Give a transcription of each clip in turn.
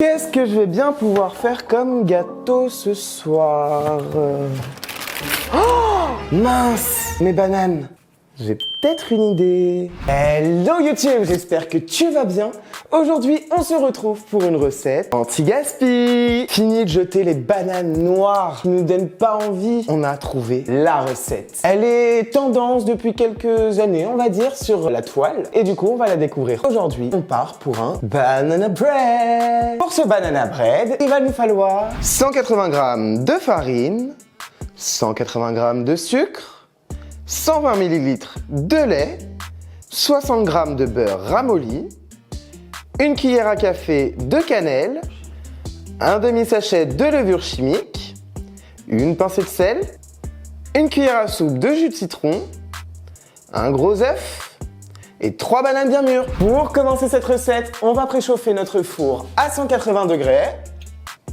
Qu'est-ce que je vais bien pouvoir faire comme gâteau ce soir? Oh, mince, mes bananes. J'ai peut-être une idée. Hello YouTube, j'espère que tu vas bien. Aujourd'hui, on se retrouve pour une recette anti-gaspi. Fini de jeter les bananes noires qui nous donnent pas envie. On a trouvé la recette. Elle est tendance depuis quelques années, on va dire, sur la toile. Et du coup, on va la découvrir aujourd'hui. On part pour un banana bread. Pour ce banana bread, il va nous falloir 180 g de farine, 180 g de sucre, 120 ml de lait, 60 g de beurre ramolli, une cuillère à café de cannelle, un demi-sachet de levure chimique, une pincée de sel, une cuillère à soupe de jus de citron, un gros œuf et 3 bananes bien mûres. Pour commencer cette recette, on va préchauffer notre four à 180 degrés.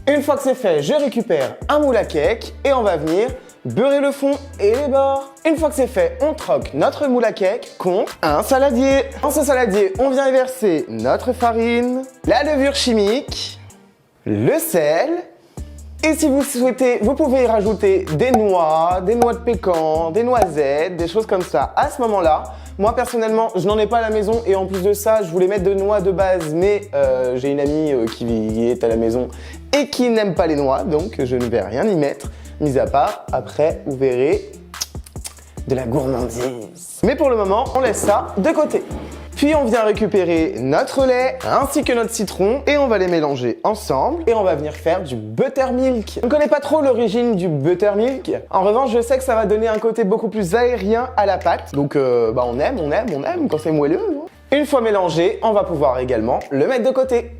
Une fois que c'est fait, je récupère un moule à cake et on va venir beurrer le fond et les bords. Une fois que c'est fait, on troque notre moule à cake contre un saladier. Dans ce saladier, on vient y verser notre farine, la levure chimique, le sel. Et si vous souhaitez, vous pouvez y rajouter des noix de pécan, des noisettes, des choses comme ça. À ce moment-là, moi personnellement, je n'en ai pas à la maison et en plus de ça, je voulais mettre de noix de base, mais j'ai une amie qui est à la maison et qui n'aime pas les noix, donc je ne vais rien y mettre. Mis à part, après, vous verrez de la gourmandise. Mais pour le moment, on laisse ça de côté. Puis on vient récupérer notre lait ainsi que notre citron et on va les mélanger ensemble et on va venir faire du buttermilk. Je ne connais pas trop l'origine du buttermilk. En revanche, je sais que ça va donner un côté beaucoup plus aérien à la pâte. Donc on aime quand c'est moelleux. Non? Une fois mélangé, on va pouvoir également le mettre de côté.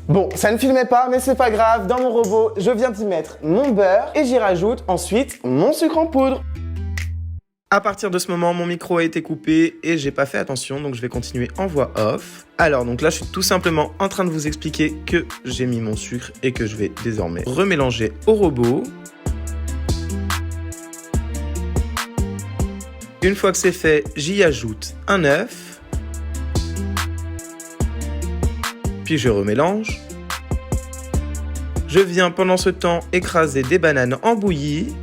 Bon, ça ne filmait pas, mais c'est pas grave. Dans mon robot, je viens d'y mettre mon beurre et j'y rajoute ensuite mon sucre en poudre. À partir de ce moment, mon micro a été coupé et j'ai pas fait attention, donc je vais continuer en voix off. Alors, donc là, je suis tout simplement en train de vous expliquer que j'ai mis mon sucre et que je vais désormais remélanger au robot. Une fois que c'est fait, j'y ajoute un œuf. Puis je remélange. Je viens pendant ce temps écraser des bananes en bouillie.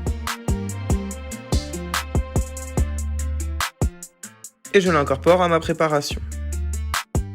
Et je l'incorpore à ma préparation.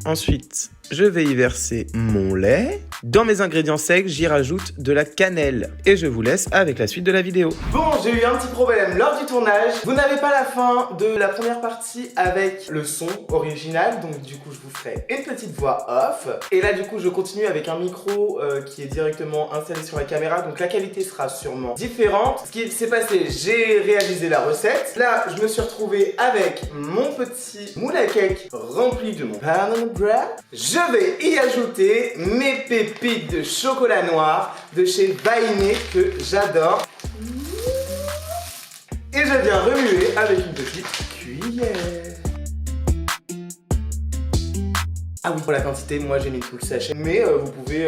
Ensuite, je vais y verser mon lait. Dans mes ingrédients secs, j'y rajoute de la cannelle. Et je vous laisse avec la suite de la vidéo. Bon, j'ai eu un petit problème lors du tournage. Vous n'avez pas la fin de la première partie avec le son original. Donc du coup, je vous ferai une petite voix off. Et là, du coup, je continue avec un micro qui est directement installé sur la caméra. Donc la qualité sera sûrement différente. Ce qui s'est passé, j'ai réalisé la recette. Là, je me suis retrouvé avec mon petit moule à cake rempli de mon banana bread. Je vais y ajouter mes pépites de chocolat noir de chez Vainé que j'adore. Et je viens remuer avec une petite cuillère. Ah oui, pour la quantité, moi j'ai mis tout le sachet. Mais vous pouvez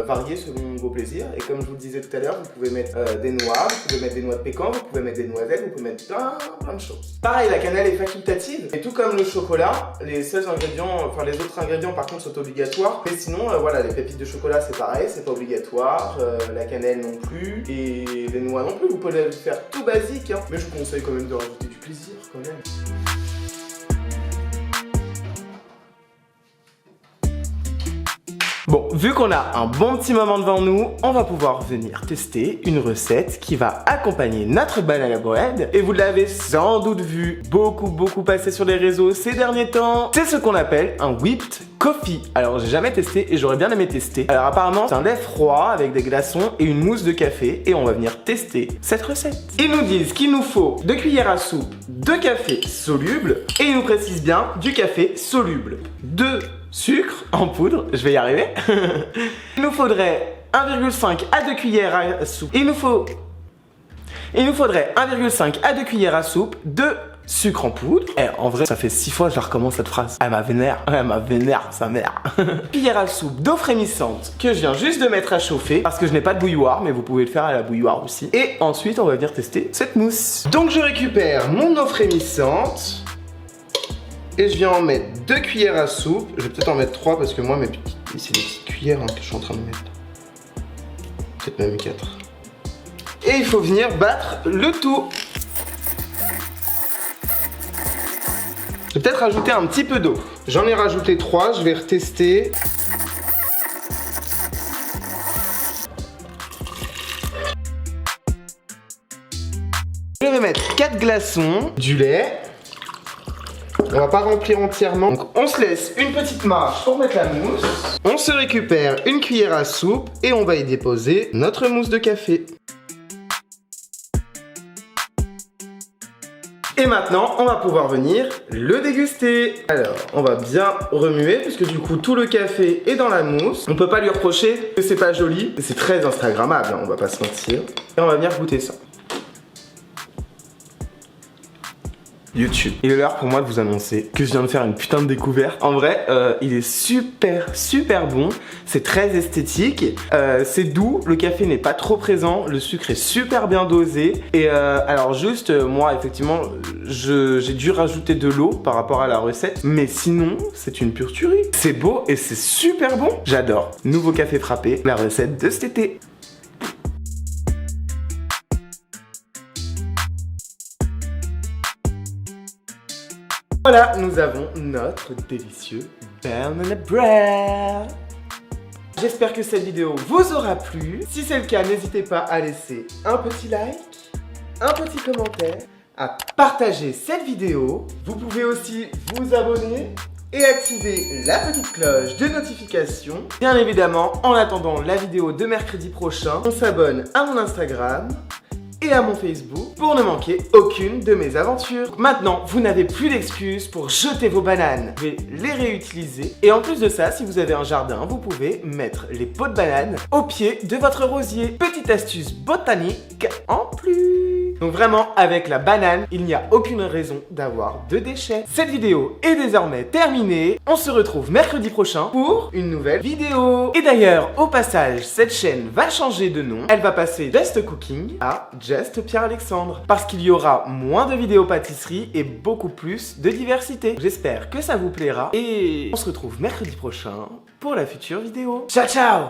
varier selon vos plaisirs. Et comme je vous le disais tout à l'heure, vous pouvez mettre des noix, vous pouvez mettre des noix de pécan, vous pouvez mettre des noisettes, vous pouvez mettre plein de choses. Pareil, la cannelle est facultative. Et tout comme le chocolat, les seuls ingrédients, enfin les autres ingrédients par contre sont obligatoires. Mais sinon, voilà, les pépites de chocolat c'est pareil, c'est pas obligatoire. La cannelle non plus. Et les noix non plus. Vous pouvez le faire tout basique, hein. Mais je vous conseille quand même de rajouter du plaisir quand même. Bon, vu qu'on a un bon petit moment devant nous, on va pouvoir venir tester une recette qui va accompagner notre banana bread. Et vous l'avez sans doute vu beaucoup passer sur les réseaux ces derniers temps. C'est ce qu'on appelle un whipped coffee. Alors j'ai jamais testé et j'aurais bien aimé tester. Alors apparemment c'est un lait froid avec des glaçons et une mousse de café et on va venir tester cette recette. Ils nous disent qu'il nous faut 2 cuillères à soupe de café soluble et ils nous précisent bien du café soluble. 2 sucre en poudre, je vais y arriver. Il nous faudrait 1,5 à 2 cuillères à soupe. Il nous faudrait 1,5 à 2 cuillères à soupe de sucre en poudre. Et en vrai, ça fait 6 fois que je recommence cette phrase. Elle m'a vénère, sa mère. Cuillère à soupe d'eau frémissante que je viens juste de mettre à chauffer parce que je n'ai pas de bouilloire, mais vous pouvez le faire à la bouilloire aussi. Et ensuite, on va venir tester cette mousse. Donc je récupère mon eau frémissante. Et je viens en mettre 2 cuillères à soupe. Je vais peut-être en mettre 3 parce que moi, c'est des petites cuillères que je suis en train de mettre. peut-être même 4. Et il faut venir battre le tout. Je vais peut-être rajouter un petit peu d'eau. J'en ai rajouté 3, je vais retester. Je vais mettre 4 glaçons, du lait. On va pas remplir entièrement. Donc on se laisse une petite marge pour mettre la mousse. On se récupère une cuillère à soupe et on va y déposer notre mousse de café. Et maintenant, on va pouvoir venir le déguster. Alors, on va bien remuer, puisque du coup, tout le café est dans la mousse. On peut pas lui reprocher que c'est pas joli. C'est très instagrammable, hein, on va pas se mentir. Et on va venir goûter ça. YouTube. Il est l'heure pour moi de vous annoncer que je viens de faire une putain de découverte. En vrai, il est super bon. C'est très esthétique. C'est doux. Le café n'est pas trop présent. Le sucre est super bien dosé. Et alors juste, moi effectivement, j'ai dû rajouter de l'eau par rapport à la recette. Mais sinon, c'est une pure tuerie. C'est beau et c'est super bon. J'adore. Nouveau café frappé, la recette de cet été. Voilà, nous avons notre délicieux banana bread. J'espère que cette vidéo vous aura plu. Si c'est le cas, n'hésitez pas à laisser un petit like, un petit commentaire, à partager cette vidéo. Vous pouvez aussi vous abonner et activer la petite cloche de notification. Bien évidemment, en attendant la vidéo de mercredi prochain, on s'abonne à mon Instagram et à mon Facebook pour ne manquer aucune de mes aventures. Maintenant, vous n'avez plus d'excuses pour jeter vos bananes. Vous pouvez les réutiliser. Et en plus de ça, si vous avez un jardin, vous pouvez mettre les pots de bananes au pied de votre rosier. Petite astuce botanique en plus. Donc vraiment, avec la banane, il n'y a aucune raison d'avoir de déchets. Cette vidéo est désormais terminée. On se retrouve mercredi prochain pour une nouvelle vidéo. Et d'ailleurs, au passage, cette chaîne va changer de nom. Elle va passer Just Cooking à Just Pierre-Alexandre. Parce qu'il y aura moins de vidéos pâtisserie et beaucoup plus de diversité. J'espère que ça vous plaira. Et on se retrouve mercredi prochain pour la future vidéo. Ciao, ciao!